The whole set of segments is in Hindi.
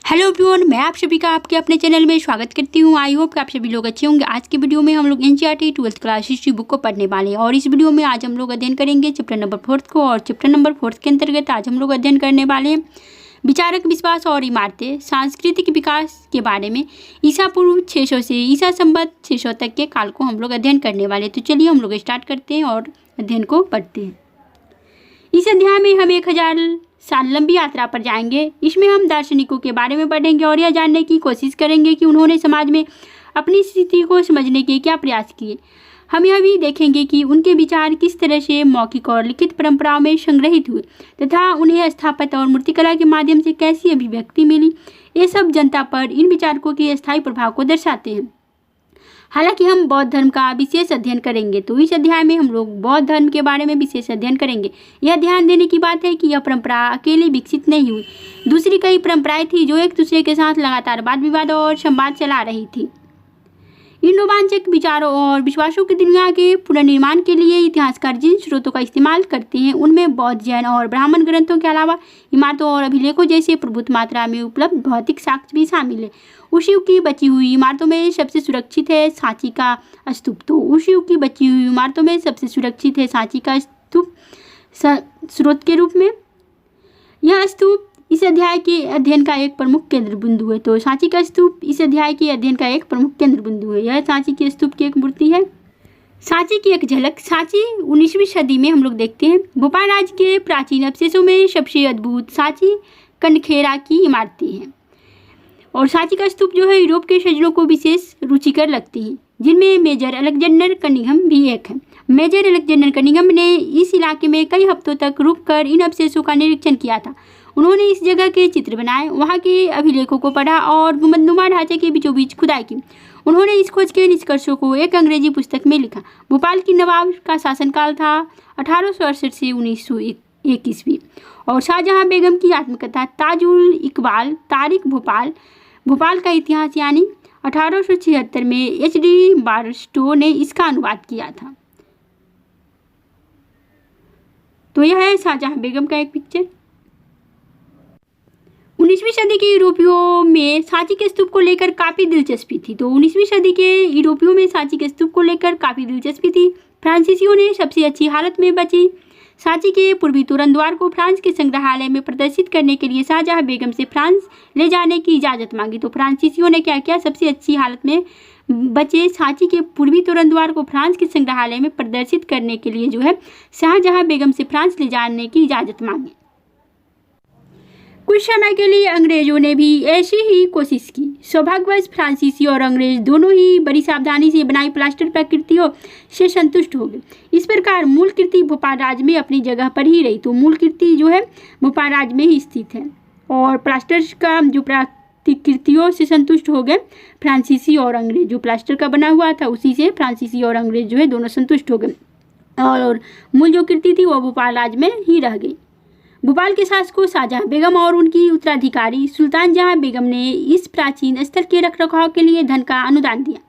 हेलो एवरीवन, मैं आप सभी का आपके अपने चैनल में स्वागत करती हूं। आई होप कि आप सभी लोग अच्छे होंगे। आज की वीडियो में हम लोग NCERT 12th class history book को पढ़ने वाले हैं और इस वीडियो में आज हम लोग अध्ययन करेंगे चैप्टर नंबर 4 को। और चैप्टर नंबर 4 के अंतर्गत आज हम लोग अध्ययन करने वाले हैं विचारक विश्वास और इमारतें सांस्कृतिक विकास के बारे में। ईसा पूर्व 600 से ईसा संवत 600 तक के काल को हम लोग अध्ययन करने वाले। तो चलिए हम लोग स्टार्ट करते हैं और अध्ययन को पढ़ते हैं। इस अध्याय में हम 1000 साल लंबी यात्रा पर जाएंगे। इसमें हम दार्शनिकों के बारे में पढ़ेंगे और यह जानने की कोशिश करेंगे कि उन्होंने समाज में अपनी स्थिति को समझने के क्या प्रयास किए। हम यह भी देखेंगे कि उनके विचार किस तरह से मौखिक और लिखित परंपराओं में संग्रहित हुए तथा उन्हें स्थापत्य और मूर्तिकला के माध्यम से कैसी अभिव्यक्ति मिली। ये सब जनता पर इन विचारकों के स्थायी प्रभाव को दर्शाते हैं। हालांकि हम बौद्ध धर्म का विशेष अध्ययन करेंगे, तो इस अध्याय में हम लोग बौद्ध धर्म के बारे में विशेष अध्ययन करेंगे। यह ध्यान देने की बात है कि यह परंपरा अकेले विकसित नहीं हुई। दूसरी कई परंपराएं थी जो एक दूसरे के साथ लगातार वाद विवाद और संवाद चला रही थी। इन रोमांचक विचारों और विश्वासों की दुनिया के पुनर्निर्माण के लिए इतिहासकार जिन स्रोतों का इस्तेमाल करते हैं उनमें बौद्ध, जैन और ब्राह्मण ग्रंथों के अलावा इमारतों और अभिलेखों जैसे प्रभुत मात्रा में उपलब्ध भौतिक साक्ष्य भी शामिल है। उस युग की बची हुई इमारतों में सबसे सुरक्षित है सांची का स्तूप। तो उस युग की बची हुई इमारतों में सबसे सुरक्षित है सांची का स्तूप स्रोत के रूप में। यह स्तूप इस अध्याय के अध्ययन का एक प्रमुख केंद्र बिंदु है। तो सांची का स्तूप इस अध्याय के अध्ययन का एक प्रमुख केंद्र बिंदु है। यह सांची के स्तूप की एक मूर्ति है। सांची की एक झलक। सांची 19वीं सदी में हम लोग देखते हैं। भोपाल राज्य के प्राचीन अवशेषों में सबसे अद्भुत सांची कनखेरा की इमारतें हैं और सांची का स्तूप जो है यूरोप के सज्जनों को विशेष रुचिकर लगती है, जिनमें मेजर अलेक्जेंडर कनिंघम भी एक है। मेजर अलेक्जेंडर कनिंघम ने इस इलाके में कई हफ्तों तक रुककर इन अवशेषों का निरीक्षण किया था। उन्होंने इस जगह के चित्र बनाए, वहाँ के अभिलेखों को पढ़ा और गुंबदनुमा ढांचे के बीचों बीच खुदाई की। उन्होंने इस खोज के निष्कर्षों को एक अंग्रेजी पुस्तक में लिखा। भोपाल की नवाब का शासनकाल था 1868 से 1901 ईस्वी और शाहजहां बेगम की आत्मकथा ताजुल इकबाल तारिक भोपाल का इतिहास यानी 1876 में एच.डी. बारस्टो ने इसका अनुवाद किया था। तो यह है शाहजहां बेगम का एक पिक्चर। 19वीं सदी के यूरोपियों में सांची के स्तूप को लेकर काफ़ी दिलचस्पी थी। तो 19वीं सदी के यूरोपियों में सांची के स्तूप को लेकर काफ़ी दिलचस्पी थी। फ्रांसीसियों ने सबसे अच्छी हालत में बची सांची के पूर्वी तोरण द्वार को फ्रांस के संग्रहालय में प्रदर्शित करने के लिए शाहजहां बेगम से फ्रांस ले जाने की इजाज़त मांगी। तो फ्रांसीसियों ने क्या किया, सबसे अच्छी हालत में बचे सांची के पूर्वी तोरण द्वार को फ्रांस के संग्रहालय में प्रदर्शित करने के लिए जो है शाहजहां बेगम से फ्रांस ले जाने की इजाज़त मांगी। कुछ समय के लिए अंग्रेजों ने भी ऐसी ही कोशिश की। सौभाग्यवश फ्रांसीसी और अंग्रेज दोनों ही बड़ी सावधानी से बनाई प्लास्टर प्रकृतियों से संतुष्ट हो गए। इस प्रकार मूल कृति भोपाल राज्य में अपनी जगह पर ही रही। तो मूल कृति जो है भोपाल राज्य में ही स्थित है और प्लास्टर का जो प्रतिकृतियों से संतुष्ट हो गए फ्रांसीसी और अंग्रेज। जो प्लास्टर का बना हुआ था उसी से फ्रांसीसी और अंग्रेज जो है दोनों संतुष्ट हो गए और मूल जो कृति थी वो भोपाल राज्य में ही रह गई। भोपाल के शासकों शाहजहां बेगम और उनकी उत्तराधिकारी सुल्तान जहां बेगम ने इस प्राचीन स्थल के रखरखाव के लिए धन का अनुदान दिया।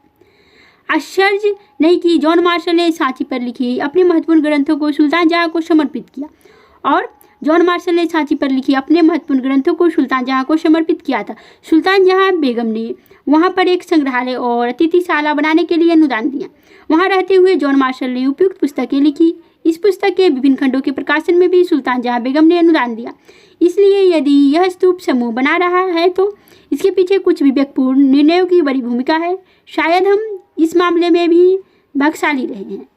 आश्चर्य नहीं कि जॉन मार्शल ने सांची पर लिखे अपने महत्वपूर्ण ग्रंथों को सुल्तान जहां को समर्पित किया और जॉन मार्शल ने सांची पर लिखे अपने महत्वपूर्ण ग्रंथों को सुल्तान जहां को समर्पित किया था। सुल्तान जहां बेगम ने वहां पर एक संग्रहालय और अतिथिशाला बनाने के लिए अनुदान दिया। वहां रहते हुए जॉन मार्शल ने उपयुक्त पुस्तकें लिखी। इस पुस्तक के विभिन्न खंडों के प्रकाशन में भी सुल्तान जहां बेगम ने अनुदान दिया। इसलिए यदि यह स्तूप समूह बना रहा है तो इसके पीछे कुछ विवेकपूर्ण निर्णयों की बड़ी भूमिका है। शायद हम इस मामले में भी भाग्यशाली रहे हैं।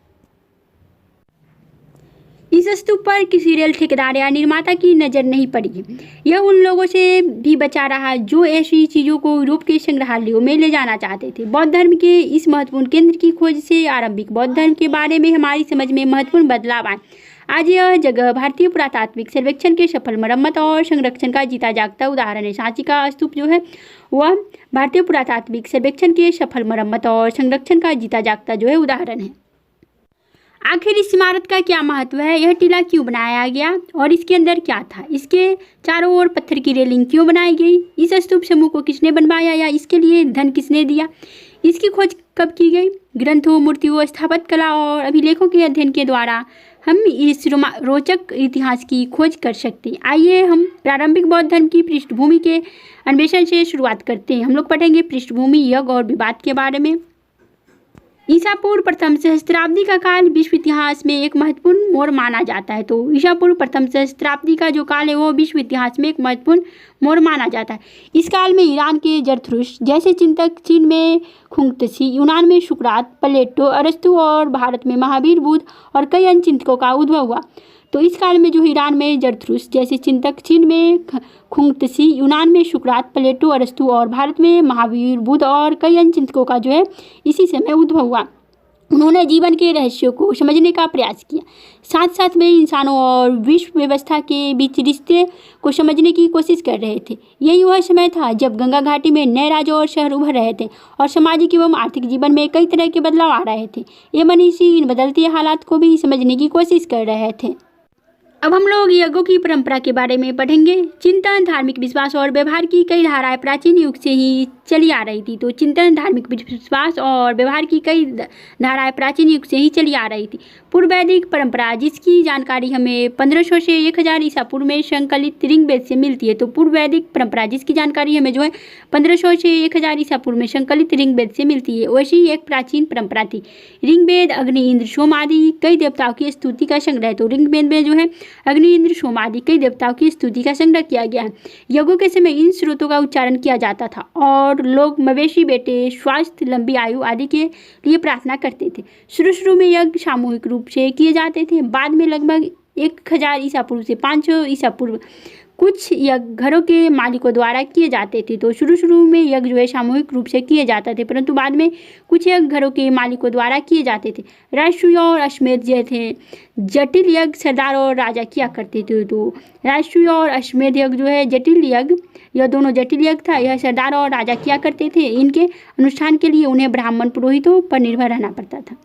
इस स्तूप पर किसी रेल ठेकेदार या निर्माता की नज़र नहीं पड़ी। यह उन लोगों से भी बचा रहा जो ऐसी चीज़ों को यूरोप के संग्रहालयों में ले जाना चाहते थे। बौद्ध धर्म के इस महत्वपूर्ण केंद्र की खोज से आरंभिक बौद्ध धर्म के बारे में हमारी समझ में महत्वपूर्ण बदलाव आए। आज यह जगह भारतीय पुरातात्विक सर्वेक्षण के सफल मरम्मत और संरक्षण का जीता जागता उदाहरण है। सांची का स्तूप जो है वह भारतीय पुरातात्विक सर्वेक्षण के सफल मरम्मत और संरक्षण का जीता जागता जो है उदाहरण है। आखिर इस इमारत का क्या महत्व है, यह टीला क्यों बनाया गया और इसके अंदर क्या था, इसके चारों ओर पत्थर की रेलिंग क्यों बनाई गई, इस स्तूप समूह को किसने बनवाया या इसके लिए धन किसने दिया, इसकी खोज कब की गई। ग्रंथों, मूर्तियों, स्थापत्य कला और अभिलेखों के अध्ययन के द्वारा हम इस रोचक इतिहास की खोज कर सकते हैं। आइए हम प्रारंभिक बौद्ध धर्म की पृष्ठभूमि के अन्वेषण से शुरुआत करते हैं। हम लोग पढ़ेंगे पृष्ठभूमि, यज्ञ और विवाद के बारे में। ईसा पूर्व प्रथम सहस्त्राब्दी का काल विश्व इतिहास में एक महत्वपूर्ण मोड़ माना जाता है। तो ईसा पूर्व प्रथम सहस्त्राब्दी का जो काल है वो विश्व इतिहास में एक महत्वपूर्ण मोड़ माना जाता है। इस काल में ईरान के जरथुस्त्र जैसे चिंतक, चीन में खुंगत्सी, यूनान में सुकरात, प्लेटो, अरस्तु और भारत में महावीर, बुद्ध और कई अन्य चिंतकों का उद्भव हुआ। तो इस काल में जो ईरान में जरथुस्त्र जैसे चिंतक, चीन में खुंगत्सी, यूनान में सुकरात, प्लेटो, अरस्तु और भारत में महावीर, बुद्ध और कई अन्य चिंतकों का जो है इसी समय उद्भव हुआ। उन्होंने जीवन के रहस्यों को समझने का प्रयास किया, साथ साथ में इंसानों और विश्व व्यवस्था के बीच रिश्ते को समझने की कोशिश कर रहे थे। यही वह समय था जब गंगा घाटी में नए राज्य और शहर उभर रहे थे और सामाजिक एवं आर्थिक जीवन में कई तरह के बदलाव आ रहे थे। ये मनीषी इन बदलते हालात को भी समझने की कोशिश कर रहे थे। अब हम लोग यज्ञों की परंपरा के बारे में पढ़ेंगे। चिंतन, धार्मिक विश्वास और व्यवहार की कई धाराएं प्राचीन युग से ही चली आ रही थी। तो चिंतन, धार्मिक विश्वास और व्यवहार की कई धाराएं प्राचीन युग से ही चली आ रही थी। पूर्व वैदिक परंपरा, जिसकी जानकारी हमें 1500 से 1000 ईसा पूर्व में संकलित ऋग्वेद से मिलती है। तो पूर्व वैदिक परंपरा जिसकी जानकारी हमें जो है 1500 से 1000 ईसा पूर्व में संकलित ऋग्वेद से मिलती है, वैसी एक प्राचीन परंपरा थी। ऋग्वेद अग्नि, इंद्र, सोम आदि कई देवताओं की स्तुति का संग्रह। तो ऋग्वेद में जो है अग्नि, इंद्र, सोम आदि कई देवताओं की स्तुति का संग्रह किया गया है। यज्ञों के समय इन स्रोतों का उच्चारण किया जाता था और लोग मवेशी बेटे, स्वास्थ्य, लंबी आयु आदि के लिए प्रार्थना करते थे। शुरू में यज्ञ सामूहिक रूप से किए जाते थे। बाद में लगभग 1000 ईसा पूर्व से 500 ईसा पूर्व कुछ यज्ञ घरों के मालिकों द्वारा किए जाते थे। तो शुरू में यज्ञ जो है सामूहिक रूप से किए जाते थे, परंतु बाद में कुछ यज्ञ घरों के मालिकों द्वारा किए जाते थे। राजसूय और अश्वमेध जैसे जटिल यज्ञ सरदार और राजा किया करते थे। तो राजसूय और अश्वमेध यज्ञ जो है जटिल यज्ञ, यह दोनों जटिल यज्ञ था, यह सरदार और राजा किया करते थे। इनके अनुष्ठान के लिए उन्हें ब्राह्मण पुरोहितों पर निर्भर रहना पड़ता था।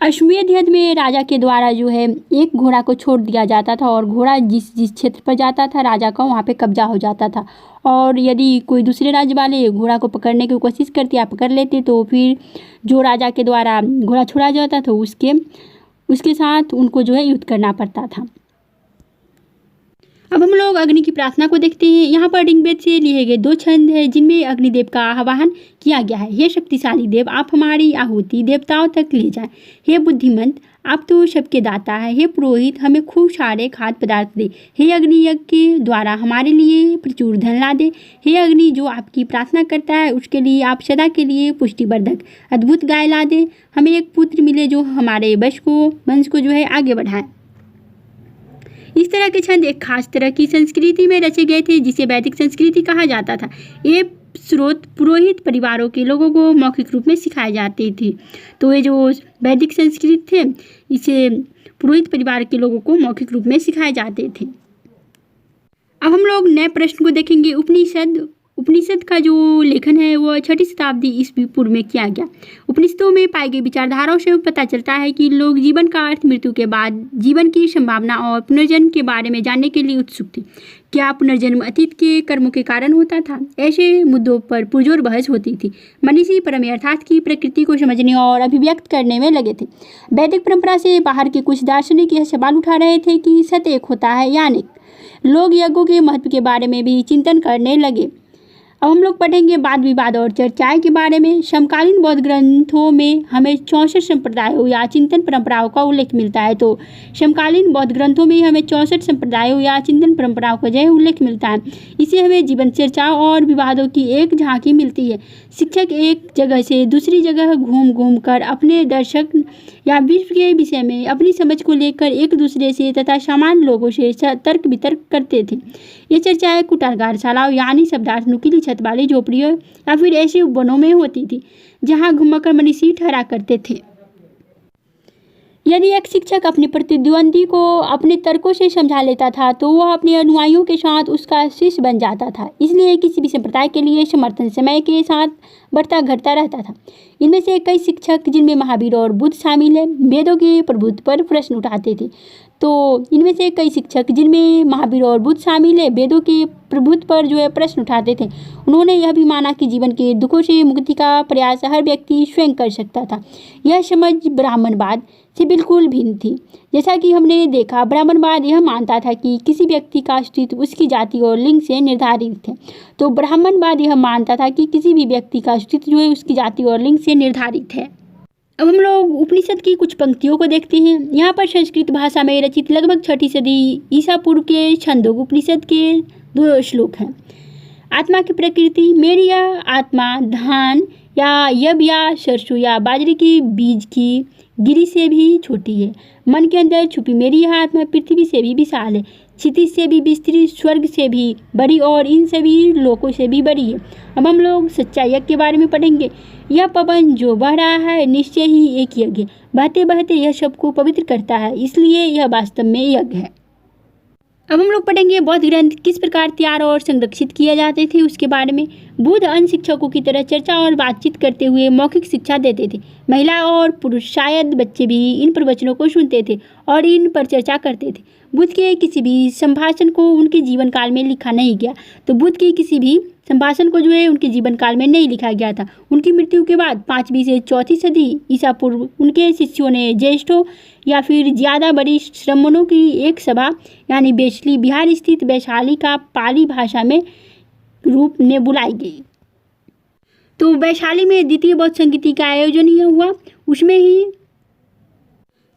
अश्वमेध यज्ञ में राजा के द्वारा जो है एक घोड़ा को छोड़ दिया जाता था और घोड़ा जिस क्षेत्र पर जाता था राजा का वहाँ पे कब्जा हो जाता था। और यदि कोई दूसरे राज्य वाले घोड़ा को पकड़ने की कोशिश करते या पकड़ लेते तो फिर जो राजा के द्वारा घोड़ा छोड़ा जाता था उसके साथ उनको जो है युद्ध करना पड़ता था। अब हम लोग अग्नि की प्रार्थना को देखते हैं। यहाँ पर ऋग्वेद से लिए गए 2 छंद हैं जिनमें अग्निदेव का आह्वान किया गया है। हे शक्तिशाली देव, आप हमारी आहुति देवताओं तक ले जाएं। हे बुद्धिमंत, आप तो सबके दाता है। हे पुरोहित, हमें खूब सारे खाद्य पदार्थ दे। हे अग्नि, यज्ञ के द्वारा हमारे लिए प्रचुर धन ला दे। हे अग्नि, जो आपकी प्रार्थना करता है उसके लिए आप सदा के लिए पुष्टिवर्धक अद्भुत गाय ला दे। हमें एक पुत्र मिले जो हमारे वंश को जो है आगे बढ़ाए। इस तरह के छंद एक खास तरह की संस्कृति में रचे गए थे जिसे वैदिक संस्कृति कहा जाता था। ये स्रोत पुरोहित परिवारों के लोगों को मौखिक रूप में सिखाए जाते थे। तो ये जो वैदिक संस्कृति थे इसे पुरोहित परिवार के लोगों को मौखिक रूप में सिखाए जाते थे। अब हम लोग नए प्रश्न को देखेंगे। उपनिषद का जो लेखन है वो 6ठी शताब्दी ईस्वी पूर्व में किया गया। उपनिषदों में पाई गई विचारधाराओं से पता चलता है कि लोग जीवन का अर्थ, मृत्यु के बाद जीवन की संभावना और पुनर्जन्म के बारे में जानने के लिए उत्सुक थे। क्या पुनर्जन्म अतीत के कर्मों के कारण होता था? ऐसे मुद्दों पर पुरजोर बहस होती थी। मनीषी परम अर्थात की प्रकृति को समझने और अभिव्यक्त करने में लगे थे। वैदिक परंपरा से बाहर के कुछ दार्शनिक यह सवाल उठा रहे थे कि सत्य एक होता है या अनेक। लोग यज्ञों के महत्व के बारे में भी चिंतन करने लगे। अब हम लोग पढ़ेंगे वाद विवाद और चर्चाएं के बारे में। समकालीन बौद्ध ग्रंथों में हमें 64 संप्रदायों या चिंतन परंपराओं का उल्लेख मिलता है। तो समकालीन बौद्ध ग्रंथों में हमें 64 संप्रदायों या चिंतन परंपराओं का जो उल्लेख मिलता है। इससे हमें जीवन चर्चाओं और विवादों की एक झांकी मिलती है। शिक्षक एक जगह से दूसरी जगह घूम कर अपने दर्शक या विश्व के विषय में अपनी समझ को लेकर एक दूसरे से तथा सामान्य लोगों से तर्क वितर्क करते थे। ये चर्चाएं कुटारशालाओं यानी शब्दार्थ नुकीली छत वाली झोपड़ियों या फिर ऐसे वनों में होती थी जहां घुमाकर मनीषी ठहरा करते थे। यदि एक शिक्षक अपने प्रतिद्वंदी को अपने तर्कों से समझा लेता था तो वह अपने अनुयायियों के साथ उसका शिष्य बन जाता था। इसलिए किसी भी संप्रदाय के लिए समर्थन समय के साथ बढ़ता घटता रहता था। इनमें से कई शिक्षक जिनमें महावीर और बुद्ध शामिल है वेदों के प्रभुत्व पर प्रश्न उठाते थे। तो इनमें से कई शिक्षक, जिनमें महावीर और बुद्ध शामिल है, वेदों के प्रभुत्व पर जो है प्रश्न उठाते थे। उन्होंने यह भी माना कि जीवन के दुखों से मुक्ति का प्रयास हर व्यक्ति स्वयं कर सकता था। यह समझ ब्राह्मणवाद से बिल्कुल भिन्न थी। जैसा कि हमने देखा, ब्राह्मणवाद यह मानता था कि किसी व्यक्ति का अस्तित्व उसकी जाति और लिंग से निर्धारित है। तो ब्राह्मणवाद यह मानता था कि किसी भी व्यक्ति का अस्तित्व जो है उसकी जाति और लिंग से निर्धारित है। अब हम लोग उपनिषद की कुछ पंक्तियों को देखते हैं। यहाँ पर संस्कृत भाषा में रचित लगभग 6ठी सदी ईसा पूर्व के छंदोग उपनिषद के 2 श्लोक हैं। आत्मा की प्रकृति, मेरी यह आत्मा धान या यब या सरसों या बाजरे की बीज की गिरी से भी छोटी है। मन के अंदर छुपी मेरी यह आत्मा पृथ्वी से भी विशाल है, क्षितिज से भी विस्तृत, स्वर्ग से भी बड़ी और इन सभी लोकों से भी बड़ी है। अब हम लोग सच्चाई यज्ञ के बारे में पढ़ेंगे। यह पवन जो बह रहा है निश्चय ही एक यज्ञ है। बहते बहते यह सबको पवित्र करता है, इसलिए यह वास्तव में यज्ञ है। अब हम लोग पढ़ेंगे बौद्ध ग्रंथ किस प्रकार तैयार और संरक्षित किए जाते थे उसके बारे में। बुद्ध अन्य शिक्षकों की तरह चर्चा और बातचीत करते हुए मौखिक शिक्षा देते थे। महिला और पुरुष, शायद बच्चे भी इन प्रवचनों को सुनते थे और इन पर चर्चा करते थे। बुद्ध के किसी भी संभाषण को उनके जीवन काल में लिखा नहीं गया। तो बुद्ध की किसी भी संभाषण को जो है उनके जीवन काल में नहीं लिखा गया था। उनकी मृत्यु के बाद 5वीं से 4थी सदी ईसा पूर्व उनके शिष्यों ने ज्येष्ठों या फिर ज़्यादा बड़ी श्रमणों की एक सभा यानी बेचली बिहार स्थित वैशाली का पाली भाषा में रूप में बुलाई गई। तो वैशाली में द्वितीय बौद्ध संगीति का आयोजन ही हुआ। उसमें ही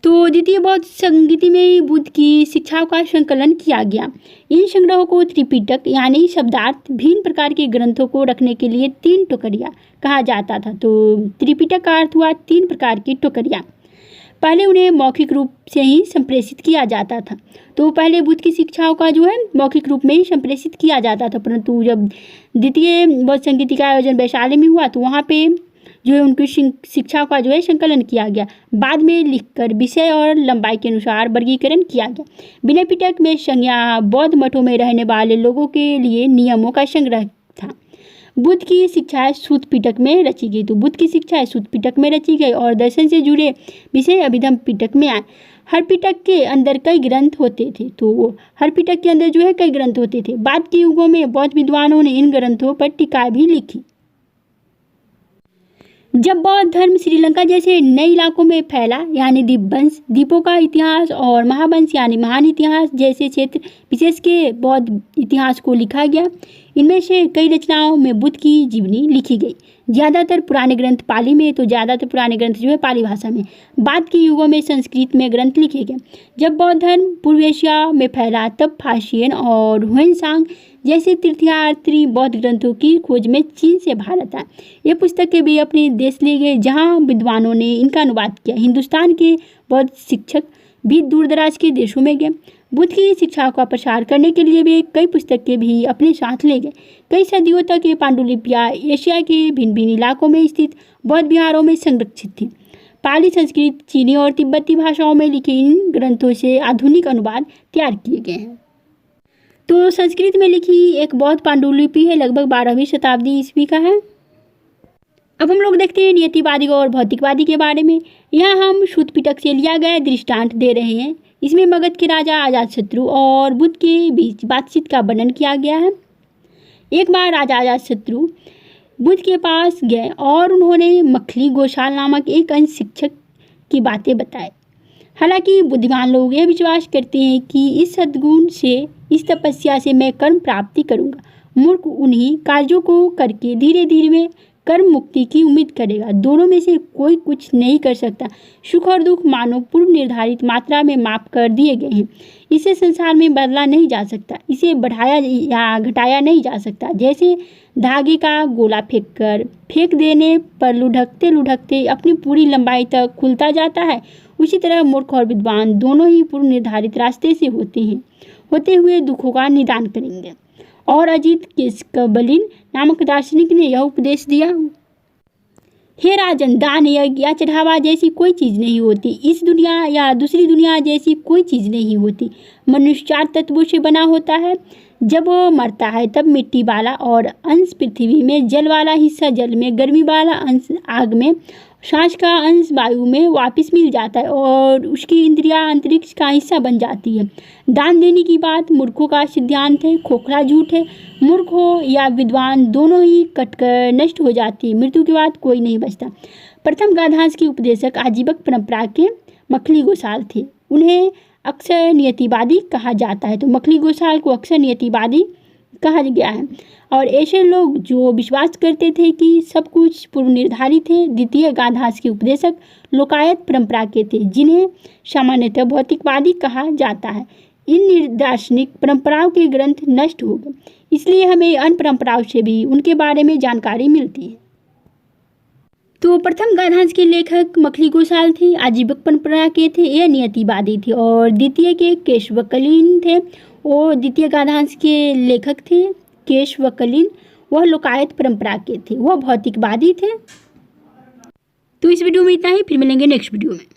तो द्वितीय बौद्ध संगीति में ही बुद्ध की शिक्षाओं का संकलन किया गया। इन संग्रहों को त्रिपिटक यानी शब्दार्थ भिन्न प्रकार के ग्रंथों को रखने के लिए 3 टोकरियाँ कहा जाता था। तो त्रिपिटक का अर्थ हुआ 3 प्रकार की टोकरियाँ। पहले उन्हें मौखिक रूप से ही संप्रेषित किया जाता था। तो पहले बुद्ध की शिक्षाओं का जो है मौखिक रूप में ही संप्रेषित किया जाता था, परंतु जब द्वितीय बौद्ध संगीति का आयोजन वैशाली में हुआ तो वहाँ पे जो है उनकी शिक्षा का जो है संकलन किया गया। बाद में लिखकर विषय और लंबाई के अनुसार वर्गीकरण किया गया। विनय पिटक में संज्ञा बौद्ध मठों में रहने वाले लोगों के लिए नियमों का संग्रह था। बुद्ध की शिक्षाएं सूत पिटक में रची गई। तो बुद्ध की शिक्षाएं सूत पिटक में रची गई और दर्शन से जुड़े विषय अभिधम पिटक में आए। हर पिटक के अंदर कई ग्रंथ होते थे। तो हर पिटक के अंदर जो है कई ग्रंथ होते थे। बाद के युगों में बौद्ध विद्वानों ने इन ग्रंथों पर टीकाएं भी लिखी। जब बौद्ध धर्म श्रीलंका जैसे नए इलाकों में फैला यानी दीपवंश, द्वीपों का इतिहास और महावंश यानी महान इतिहास जैसे क्षेत्र विशेष के बौद्ध इतिहास को लिखा गया। इनमें से कई रचनाओं में बुद्ध की जीवनी लिखी गई। ज़्यादातर पुराने ग्रंथ पाली में, तो ज़्यादातर पुराने ग्रंथ जो है पाली भाषा में। बाद के युगों में संस्कृत में ग्रंथ लिखे गए। जब बौद्ध धर्म पूर्व एशिया में फैला तब फासियन और हुएनसांग जैसे तीर्थयात्री बौद्ध ग्रंथों की खोज में चीन से भारत आए। ये पुस्तकें भी अपने देश ले गए जहाँ विद्वानों ने इनका अनुवाद किया। हिंदुस्तान के बौद्ध शिक्षक भी दूर दराज के देशों में गए। बुद्ध की शिक्षा का प्रसार करने के लिए वे कई पुस्तकें भी अपने साथ ले गए। कई सदियों तक ये पांडुलिपियाँ एशिया के भिन्न भिन्न इलाकों में स्थित बौद्ध विहारों में संरक्षित थी। पाली, संस्कृत, चीनी और तिब्बती भाषाओं में लिखे इन ग्रंथों से आधुनिक अनुवाद तैयार किए गए हैं। तो संस्कृत में लिखी एक बौद्ध पांडुलिपि है, लगभग 12वीं शताब्दी ईस्वी का है। अब हम लोग देखते हैं नियतिवादी और भौतिकवादी के बारे में। यहाँ हम सूत पिटक से लिया गया दृष्टांत दे रहे हैं। इसमें मगध के राजा अजातशत्रु और बुद्ध के बीच बातचीत का वर्णन किया गया है। एक बार राजा अजातशत्रु बुद्ध के पास गए और उन्होंने मखली गोशाल नामक एक अन्य शिक्षक की बातें बताई। हालांकि बुद्धिमान लोग यह विश्वास करते हैं कि इस सद्गुण से, इस तपस्या से मैं कर्म प्राप्ति करूंगा। मूर्ख उन्हीं कार्यों को करके धीरे धीरे में कर्म मुक्ति की उम्मीद करेगा। दोनों में से कोई कुछ नहीं कर सकता। सुख और दुख मानो पूर्व निर्धारित मात्रा में माप कर दिए गए हैं। इसे संसार में बदला नहीं जा सकता, इसे बढ़ाया या घटाया नहीं जा सकता। जैसे धागे का गोला फेंक देने पर लुढ़कते लुढ़कते अपनी पूरी लंबाई तक खुलता जाता है, उसी तरह मूर्ख और विद्वान दोनों ही पूर्व निर्धारित रास्ते से होते हुए दुखों का निदान करेंगे। और अजीत केशकबलिन नामक दार्शनिक ने यह उपदेश दिया, हे राजन, दान, यज्ञ या चढ़ावा जैसी कोई चीज़ नहीं होती। इस दुनिया या दूसरी दुनिया जैसी कोई चीज़ नहीं होती। मनुष्य 4 तत्वों से बना होता है। जब वो मरता है तब मिट्टी वाला और अंश पृथ्वी में, जल वाला हिस्सा जल में, गर्मी वाला अंश आग में, सांस का अंश वायु में वापस मिल जाता है और उसकी इंद्रियां अंतरिक्ष का हिस्सा बन जाती है। दान देने की बात मूर्खों का सिद्धांत है, खोखला झूठ है। मूर्ख हो या विद्वान दोनों ही कटकर नष्ट हो जाती है, मृत्यु के बाद कोई नहीं बचता। प्रथम गाधांश के उपदेशक आजीवक परंपरा के मखली गोसाल थे। उन्हें अक्सर नियतिवादी कहा जाता है। तो मखली गोसाल को अक्सर नियतिवादी कहा गया है और ऐसे लोग जो विश्वास करते थे कि सब कुछ पूर्व निर्धारित है। द्वितीय गाधांश के उपदेशक लोकायत परंपरा के थे, जिन्हें सामान्यतः भौतिकवादी कहा जाता है। इन दार्शनिक परंपराओं के ग्रंथ नष्ट हो गए, इसलिए हमें अन्य परंपराओं से भी उनके बारे में जानकारी मिलती है। तो प्रथम गाधांश के लेखक मखली गोसाल थे, आजीवक परंपरा के थे, यह नियतिवादी थे। और द्वितीय के केशवकलीन थे, वो द्वितीय गाधांश के लेखक थे। केशवकलीन वह लोकायत परंपरा के थे, वह भौतिकवादी थे। तो इस वीडियो में इतना ही, फिर मिलेंगे नेक्स्ट वीडियो में।